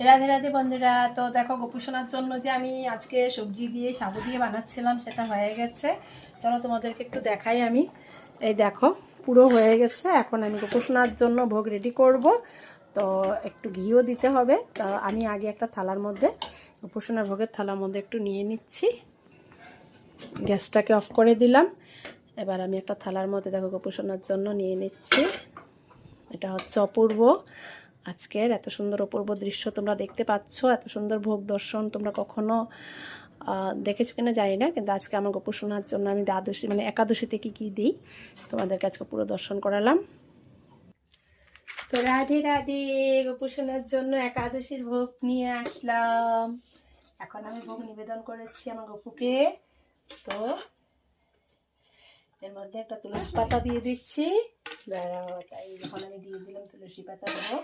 রাধে রাধে বন্ধুরা। তো দেখো গোপুসোনার জন্য যে আমি আজকে সবজি দিয়ে সাবু দিয়ে বানাচ্ছিলাম সেটা হয়ে গেছে। চলো তোমাদেরকে একটু দেখাই। আমি এই দেখো পুরো হয়ে গেছে। এখন আমি গোপুসোনার জন্য ভোগ রেডি করব। তো একটু ঘিও দিতে হবে। তো আমি আগে একটা থালার মধ্যে গোপুসোনার ভোগের থালার মধ্যে একটু নিয়ে নিচ্ছি। গ্যাসটাকে অফ করে দিলাম। এবার আমি একটা থালার মধ্যে দেখো গোপুসোনার জন্য নিয়ে নিচ্ছি। এটা হচ্ছে অপূর্ব আজকের এত সুন্দর অপূর্ব দৃশ্য তোমরা দেখতে পাচ্ছ। এত সুন্দর ভোগ দর্শন তোমরা কখনো দেখেছো কিনা জানি না, কিন্তু আজকে আমার গোপুসোনার জন্য আমি দ্বাদশী মানে একাদশীতে কী দিই তোমাদেরকে আজকে পুরো দর্শন করালাম। তো রাধে রাধে, গোপুসোনার জন্য একাদশীর ভোগ নিয়ে আসলাম। এখন আমি ভোগ নিবেদন করেছি আমার গপুকে। তো এর মধ্যে একটা তুলসী পাতা দিয়ে দিচ্ছি। তাই যখন আমি দিয়ে দিলাম তুলসী পাতা দেবো।